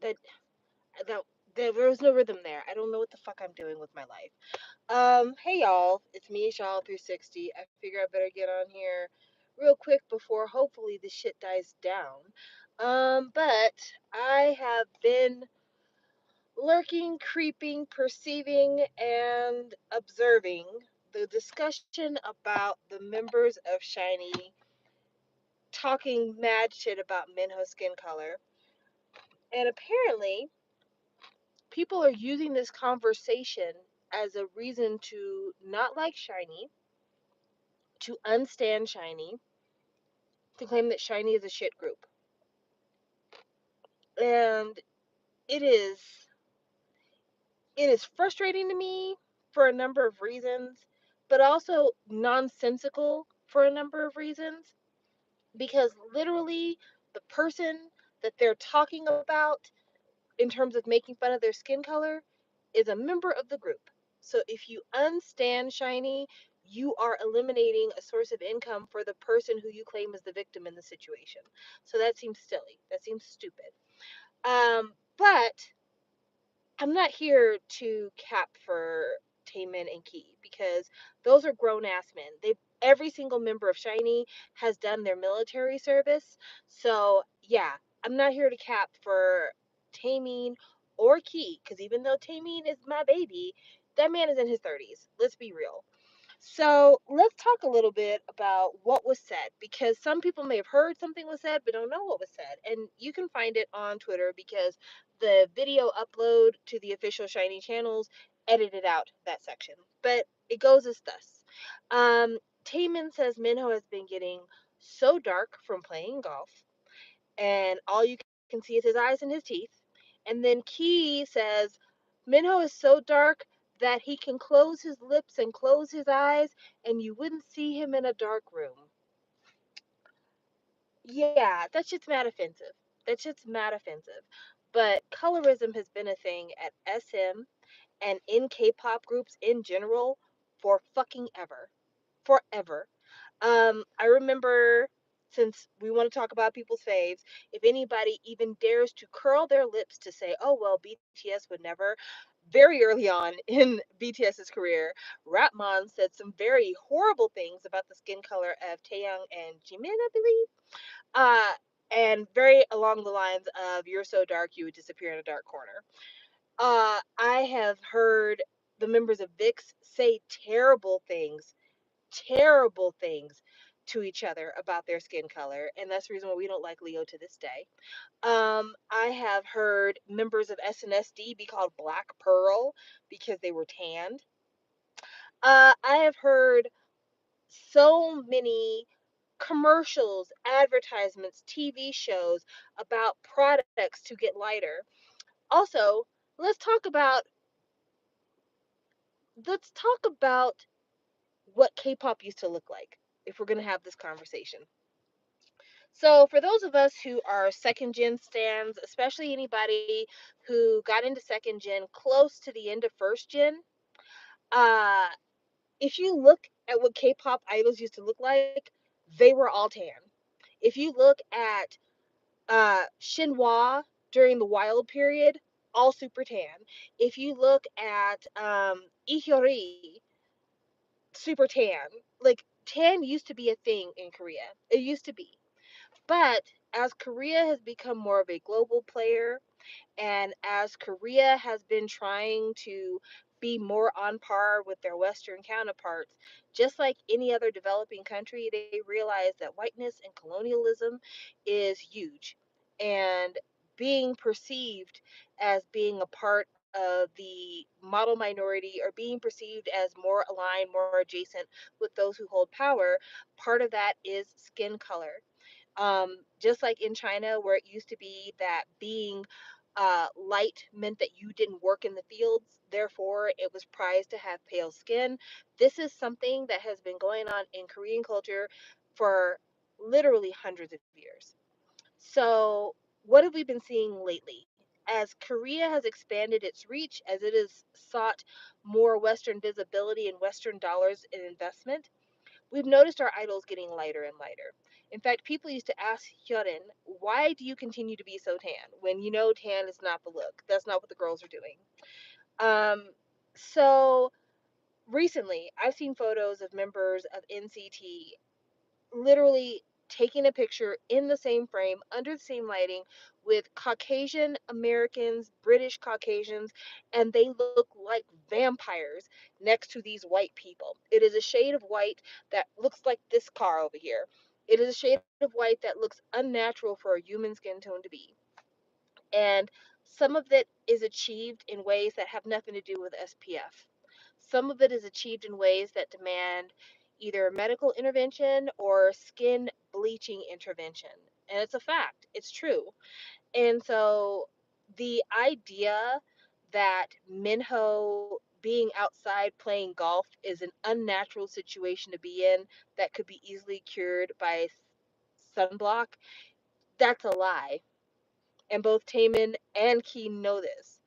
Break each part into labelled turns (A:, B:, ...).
A: That that there was no rhythm there. I don't know what the fuck I'm doing with my life. Hey y'all, it's me, Shaw 360. I figure I better get on here real quick before hopefully the shit dies down. But I have been lurking, creeping, perceiving, and observing the discussion about the members of Shiny talking mad shit about Minho skin color. And apparently, people are using this conversation as a reason to not like Shiny, to unstand Shiny, to claim that Shiny is a shit group. And it is it is frustrating to me for a number of reasons, but also nonsensical for a number of reasons because literally the person that they're talking about in terms of making fun of their skin color is a member of the group. So if you unstand Shiny, you are eliminating a source of income for the person who you claim is the victim in the situation. So that seems silly. That seems stupid. But I'm not here to cap for Taemin and Key because those are grown ass men. They every single member of Shiny has done their military service. So yeah, I'm not here to cap for Taemin or Key because even though Taemin is my baby, that man is in his 30s. Let's be real. So let's talk a little bit about what was said because some people may have heard something was said but don't know what was said. And you can find it on Twitter because the video upload to the official Shiny channels edited out that section. But it goes as thus. Taemin says Minho has been getting so dark from playing golf, and all you can see is his eyes and his teeth. And then Key says Minho is so dark that he can close his lips and close his eyes, and you wouldn't see him in a dark room. Yeah, that shit's mad offensive. That shit's mad offensive. But colorism has been a thing at SM and in K-pop groups in general for fucking ever. Forever. I remember, since we want to talk about people's faves, if anybody even dares to curl their lips to say, oh, well, BTS would never, very early on in BTS's career, Rapmon said some very horrible things about the skin color of Taeyang and Jimin, I believe. Uh, and very along the lines of, you're so dark, you would disappear in a dark corner. I have heard the members of VIX say terrible things to each other about their skin color, and that's the reason why we don't like Leo to this day. I have heard members of SNSD be called Black Pearl because they were tanned. I have heard so many commercials, advertisements, TV shows about products to get lighter. Also, let's talk about let's talk about what K-pop used to look like if we're going to have this conversation. So, for those of us who are second gen stands, especially anybody who got into second gen close to the end of first gen, uh, if you look at what K-pop idols used to look like, they were all tan. If you look at Shinhwa during the Wild period, all super tan. If you look at Ihyori, super tan. Like tan used to be a thing in Korea. It used to be. But as Korea has become more of a global player, and as Korea has been trying to be more on par with their Western counterparts, just like any other developing country, they realize that whiteness and colonialism is huge. And being perceived as being a part of the model minority or being perceived as more aligned, more adjacent with those who hold power, part of that is skin color. Just like in China, where it used to be that being light meant that you didn't work in the fields, therefore it was prized to have pale skin. This is something that has been going on in Korean culture for literally hundreds of years. So, what have we been seeing lately? As Korea has expanded its reach, as it has sought more Western visibility and Western dollars in investment, we've noticed our idols getting lighter and lighter. In fact, people used to ask Hyun, why do you continue to be so tan when you know tan is not the look? That's not what the girls are doing. Um, so recently, I've seen photos of members of NCT literally taking a picture in the same frame, under the same lighting, with Caucasian Americans, British Caucasians, and they look like vampires next to these white people. It is a shade of white that looks like this car over here. It is a shade of white that looks unnatural for a human skin tone to be. And some of it is achieved in ways that have nothing to do with SPF. Some of it is achieved in ways that demand either medical intervention or skin bleaching intervention. And it's a fact, it's true. And so the idea that Minho being outside playing golf is an unnatural situation to be in that could be easily cured by sunblock, that's a lie. And both Taman and Keen know this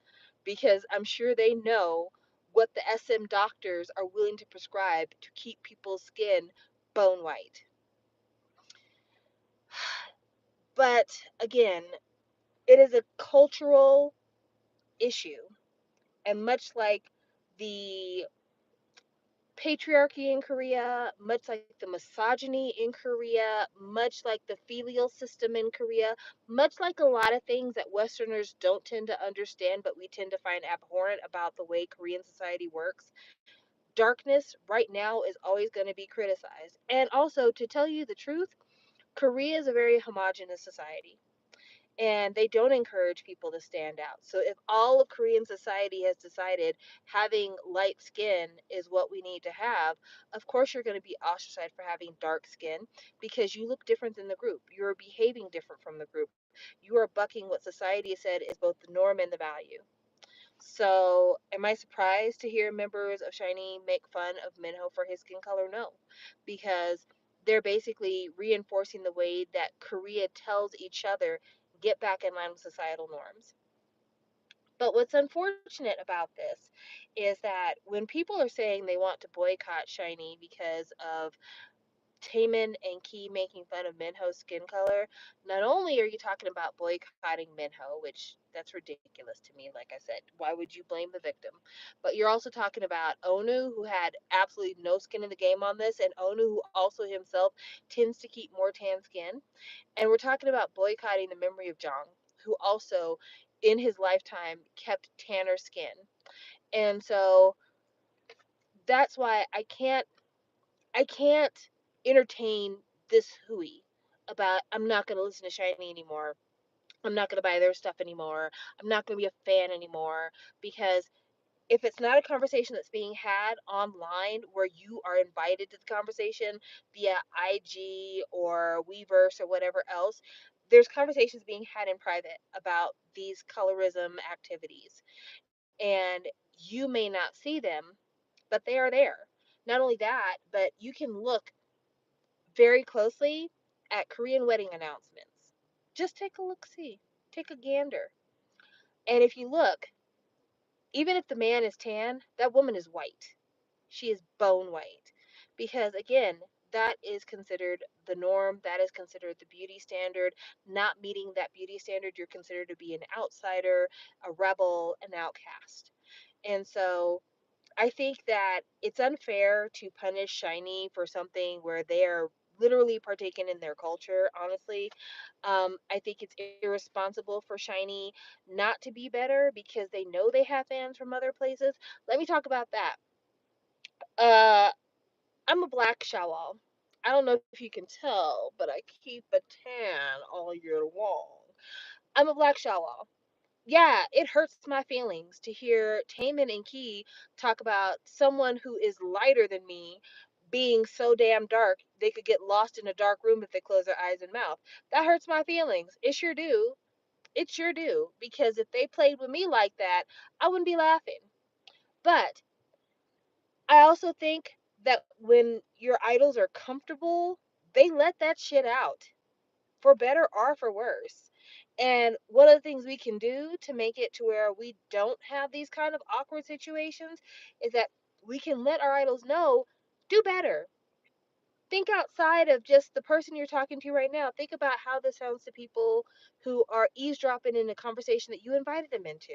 A: because I'm sure they know what the SM doctors are willing to prescribe to keep people's skin bone white. But again, it is a cultural issue. And much like the patriarchy in Korea, much like the misogyny in Korea, much like the filial system in Korea, much like a lot of things that Westerners don't tend to understand, but we tend to find abhorrent about the way Korean society works. Darkness right now is always going to be criticized. And also, to tell you the truth, Korea is a very homogenous society and they don't encourage people to stand out. So if all of Korean society has decided having light skin is what we need to have, of course you're going to be ostracized for having dark skin because you look different than the group. You're behaving different from the group. You are bucking what society has said is both the norm and the value. So, am I surprised to hear members of Shiny make fun of Minho for his skin color? No, because they're basically reinforcing the way that Korea tells each other get back in line with societal norms. But what's unfortunate about this is that when people are saying they want to boycott Shiny because of Taman and Key making fun of Minho's skin color, not only are you talking about boycotting Minho, which that's ridiculous to me, like I said, why would you blame the victim? But you're also talking about Onu, who had absolutely no skin in the game on this, and Onu, who also himself tends to keep more tan skin. And we're talking about boycotting the memory of Jong, who also in his lifetime kept tanner skin. And so that's why I can't entertain this hooey about I'm not going to listen to Shiny anymore. I'm not going to buy their stuff anymore. I'm not going to be a fan anymore because if it's not a conversation that's being had online where you are invited to the conversation via IG or Weverse or whatever else, there's conversations being had in private about these colorism activities. And you may not see them, but they are there. Not only that, but you can look very closely at Korean wedding announcements. Just take a look, see, take a gander. And if you look, even if the man is tan, that woman is white. She is bone white. Because again, that is considered the norm, that is considered the beauty standard. Not meeting that beauty standard, you're considered to be an outsider, a rebel, an outcast. And so I think that it's unfair to punish Shiny for something where they are literally partaking in their culture, honestly. I think it's irresponsible for Shiny not to be better because they know they have fans from other places. Let me talk about that. Uh, I'm a black shawal. I don't know if you can tell, but I keep a tan all year long. I'm a black shawal. Yeah, it hurts my feelings to hear Taman and Key talk about someone who is lighter than me being so damn dark they could get lost in a dark room if they close their eyes and mouth. That hurts my feelings. It sure do. It sure do. Because if they played with me like that, I wouldn't be laughing. But I also think that when your idols are comfortable, they let that shit out, for better or for worse. And one of the things we can do to make it to where we don't have these kind of awkward situations is that we can let our idols know, do better. Think outside of just the person you're talking to right now. Think about how this sounds to people who are eavesdropping in a conversation that you invited them into.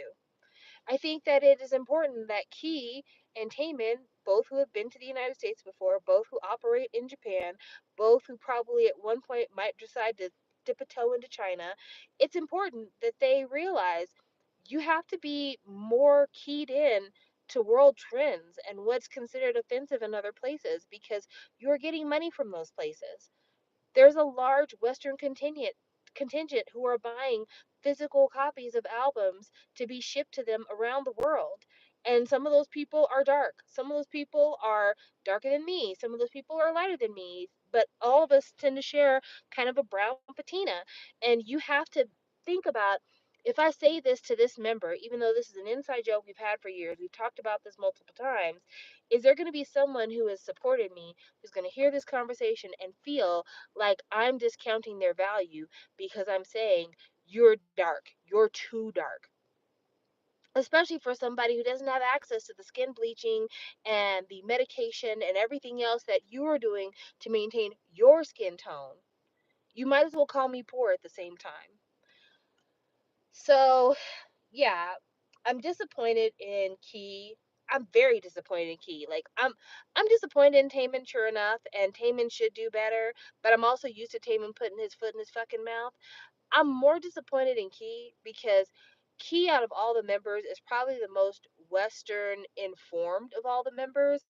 A: I think that it is important that Key and Taman, both who have been to the United States before, both who operate in Japan, both who probably at one point might decide to dip a toe into China, it's important that they realize you have to be more keyed in to world trends and what's considered offensive in other places because you're getting money from those places. There's a large Western contingent who are buying physical copies of albums to be shipped to them around the world. And some of those people are dark. Some of those people are darker than me. Some of those people are lighter than me. But all of us tend to share kind of a brown patina. And you have to think about, if I say this to this member, even though this is an inside joke we've had for years, we've talked about this multiple times, is there going to be someone who has supported me who's going to hear this conversation and feel like I'm discounting their value because I'm saying you're dark, you're too dark? Especially for somebody who doesn't have access to the skin bleaching and the medication and everything else that you are doing to maintain your skin tone. You might as well call me poor at the same time. So, yeah, I'm disappointed in Key. I'm very disappointed in Key. Like I'm disappointed in Taman, sure enough, and Taman should do better. But I'm also used to Taman putting his foot in his fucking mouth. I'm more disappointed in Key because Key, out of all the members, is probably the most Western informed of all the members.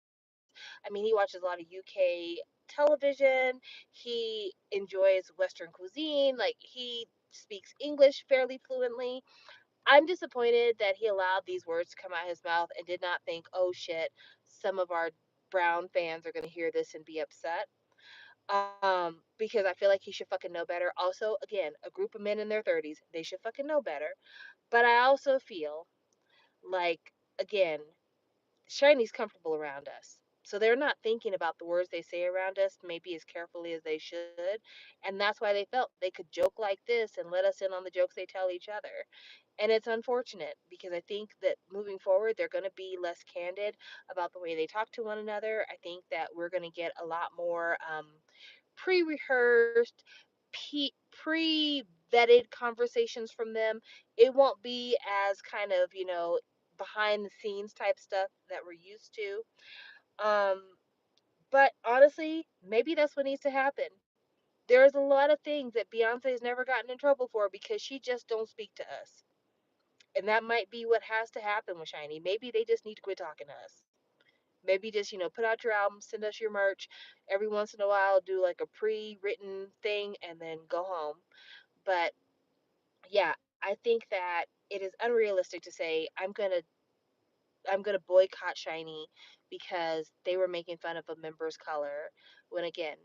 A: I mean, he watches a lot of UK television. He enjoys Western cuisine. Like, he speaks English fairly fluently. I'm disappointed that he allowed these words to come out of his mouth and did not think, oh shit, some of our brown fans are going to hear this and be upset. Because I feel like he should fucking know better. Also, again, a group of men in their 30s, they should fucking know better. But I also feel like, again, Shiny's comfortable around us. So they're not thinking about the words they say around us maybe as carefully as they should. And that's why they felt they could joke like this and let us in on the jokes they tell each other. And it's unfortunate because I think that moving forward, they're going to be less candid about the way they talk to one another. I think that we're going to get a lot more pre rehearsed, pre vetted conversations from them. It won't be as kind of, behind the scenes type stuff that we're used to. But honestly, maybe that's what needs to happen. There's a lot of things that Beyonce's never gotten in trouble for because she just don't speak to us. And that might be what has to happen with Shiny. Maybe they just need to quit talking to us. Maybe just, put out your album, send us your merch. Every once in a while, do like a pre-written thing and then go home. But yeah, I think that it is unrealistic to say I'm gonna boycott Shiny because they were making fun of a member's color. When again,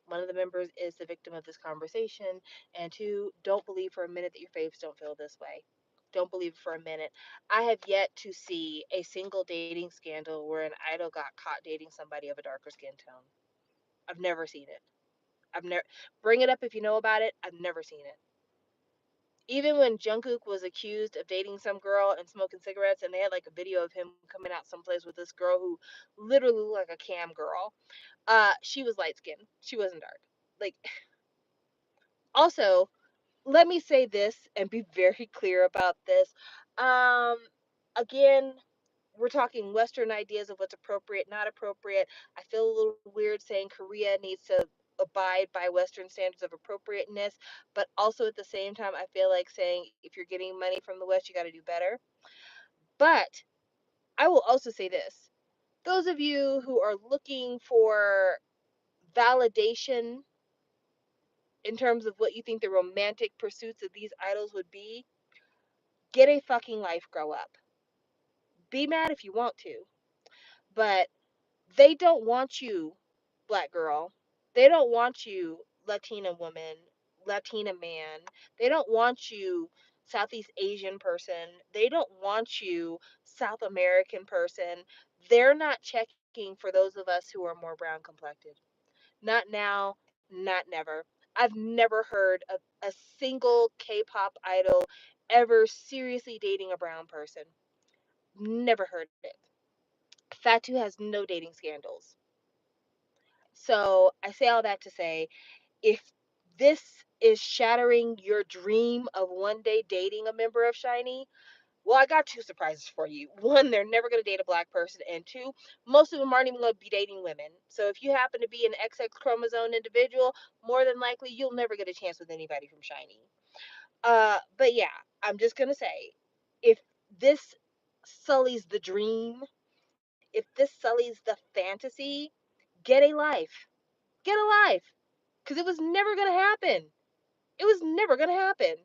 A: one of the members is the victim of this conversation, and two, don't believe for a minute that your faves don't feel this way. Don't believe for a minute. I have yet to see a single dating scandal where an idol got caught dating somebody of a darker skin tone. I've never seen it. I've never bring it up if you know about it. I've never seen it. Even when Jungkook was accused of dating some girl and smoking cigarettes, and they had like a video of him coming out someplace with this girl who literally looked like a cam girl, she was light skinned. She wasn't dark. Like, also, let me say this and be very clear about this. Um, Again, we're talking Western ideas of what's appropriate, not appropriate. I feel a little weird saying Korea needs to abide by Western standards of appropriateness, but also at the same time, I feel like saying if you're getting money from the West, you got to do better. But I will also say this: those of you who are looking for validation in terms of what you think the romantic pursuits of these idols would be, get a fucking life, grow up. Be mad if you want to, but they don't want you, black girl. They don't want you, Latina woman, Latina man. They don't want you, Southeast Asian person. They don't want you, South American person. They're not checking for those of us who are more brown complected. Not now, not never. I've never heard of a single K-pop idol ever seriously dating a brown person. Never heard it. Fatu has no dating scandals. So I say all that to say, if this is shattering your dream of one day dating a member of Shiny, well, I got two surprises for you. One, they're never going to date a black person. And two, most of them aren't even going to be dating women. So if you happen to be an XX chromosome individual, more than likely you'll never get a chance with anybody from Shiny. But yeah, I'm just going to say, if this sullies the dream, if this sullies the fantasy, get a life. Get a life. Because it was never going to happen. It was never going to happen.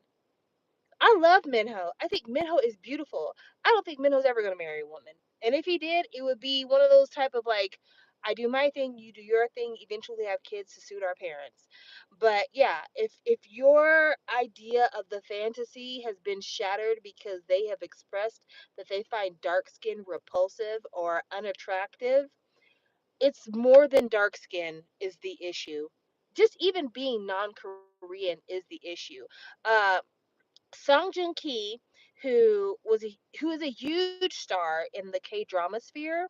A: I love Minho. I think Minho is beautiful. I don't think Minho's ever gonna marry a woman. And if he did, it would be one of those type of like, I do my thing, you do your thing, eventually have kids to suit our parents. But yeah, if your idea of the fantasy has been shattered because they have expressed that they find dark skin repulsive or unattractive, it's more than dark skin is the issue. Just even being non-Korean is the issue. Uh Song Joong Ki, who is a huge star in the K drama sphere,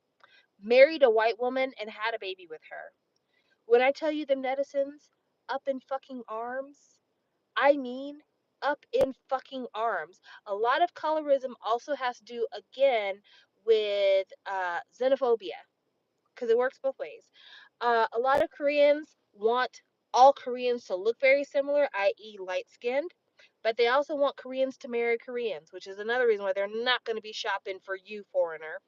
A: married a white woman and had a baby with her. When I tell you the netizens up in fucking arms, I mean up in fucking arms. A lot of colorism also has to do again with xenophobia because it works both ways. A lot of Koreans want all Koreans to look very similar, i.e., light skinned, but they also want Koreans to marry Koreans, which is another reason why they're not going to be shopping for you, foreigner.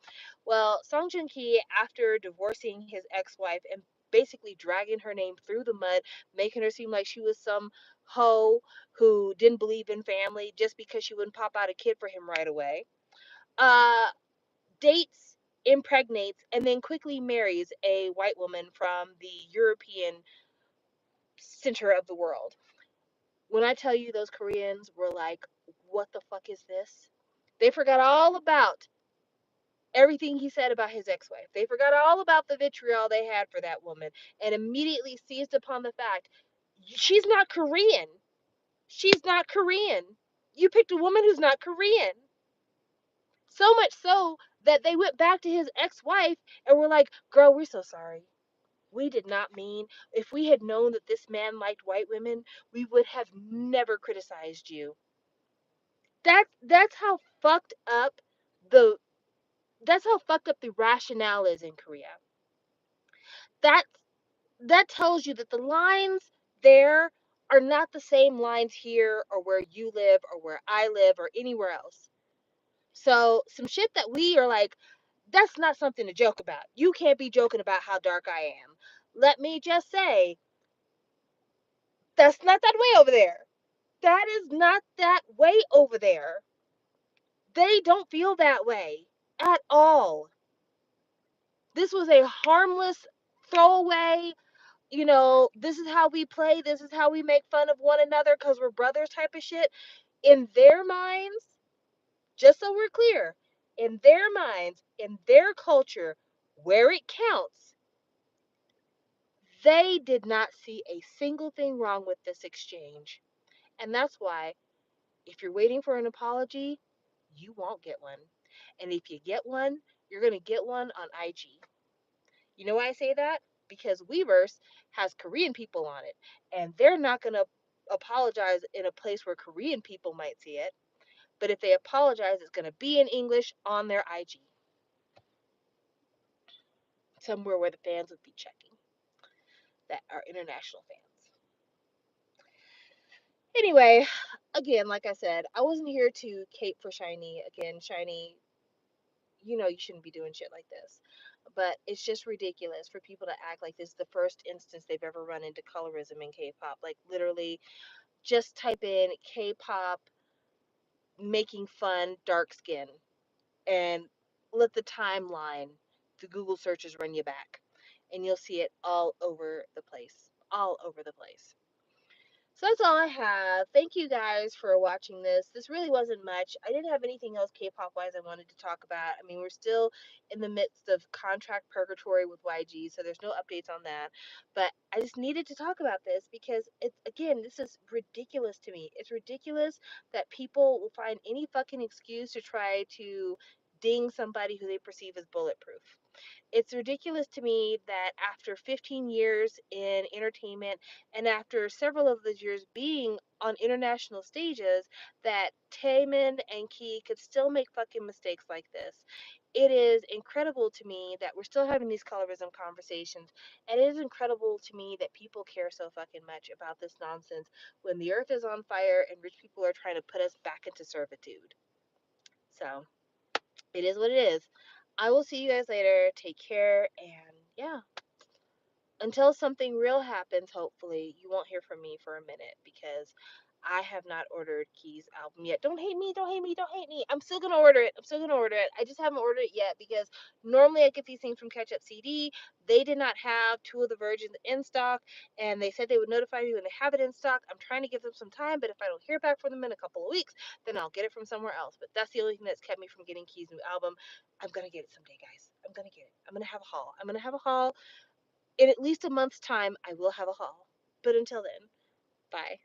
A: Well, Song Joong Ki, after divorcing his ex wife and basically dragging her name through the mud, making her seem like she was some hoe who didn't believe in family just because she wouldn't pop out a kid for him right away. Uh, Dates, impregnates, and then quickly marries a white woman from the European center of the world. When I tell you those Koreans were like, what the fuck is this? They forgot all about everything he said about his ex wife. They forgot all about the vitriol they had for that woman and immediately seized upon the fact she's not Korean. She's not Korean. You picked a woman who's not Korean. So much so that they went back to his ex wife and were like, girl, we're so sorry. We did not mean, if we had known that this man liked white women, we would have never criticized you. That's how fucked up the that's how fucked up the rationale is in Korea. That that tells you that the lines there are not the same lines here or where you live or where I live or anywhere else. So some shit that we are like, that's not something to joke about. You can't be joking about how dark I am. Let me just say, that's not that way over there. That is not that way over there. They don't feel that way at all. This was a harmless throwaway, this is how we play, this is how we make fun of one another because we're brothers type of shit. In their minds, just so we're clear, in their minds, in their culture, where it counts, they did not see a single thing wrong with this exchange. And that's why, if you're waiting for an apology, you won't get one. And if you get one, you're going to get one on IG. You know why I say that? Because Weverse has Korean people on it, and they're not going to apologize in a place where Korean people might see it. But if they apologize, it's going to be in English on their IG, somewhere where the fans would be checking that are international fans. Anyway, again, like I said, I wasn't here to cape for Shiny. Again, Shiny, you shouldn't be doing shit like this. But it's just ridiculous for people to act like this is the first instance they've ever run into colorism in K-pop. Like literally, just type in K-pop making fun dark skin and let the timeline, the Google searches run you back, and you'll see it all over the place, all over the place. So that's all I have. Thank you guys for watching this. This really wasn't much. I didn't have anything else K-pop wise I wanted to talk about. I mean, we're still in the midst of contract purgatory with YG, so there's no updates on that. But I just needed to talk about this because it's, again, this is ridiculous to me. It's ridiculous that people will find any fucking excuse to try to ding somebody who they perceive as bulletproof. It's ridiculous to me that after 15 years in entertainment and after several of those years being on international stages, that Taemin and Key could still make fucking mistakes like this. It is incredible to me that we're still having these colorism conversations, and it is incredible to me that people care so fucking much about this nonsense when the earth is on fire and rich people are trying to put us back into servitude. So, it is what it is. I will see you guys later. Take care, and yeah, until something real happens, hopefully, you won't hear from me for a minute because I have not ordered Key's album yet. Don't hate me, don't hate me, don't hate me. I'm still gonna order it. I'm still gonna order it. I just haven't ordered it yet because normally I get these things from Catch Up CD. They did not have two of the versions in stock, and they said they would notify me when they have it in stock. I'm trying to give them some time, but if I don't hear back from them in a couple of weeks, then I'll get it from somewhere else. But that's the only thing that's kept me from getting Key's new album. I'm gonna get it someday, guys. I'm gonna get it. I'm gonna have a haul. I'm gonna have a haul in at least a month's time. I will have a haul. But until then, bye.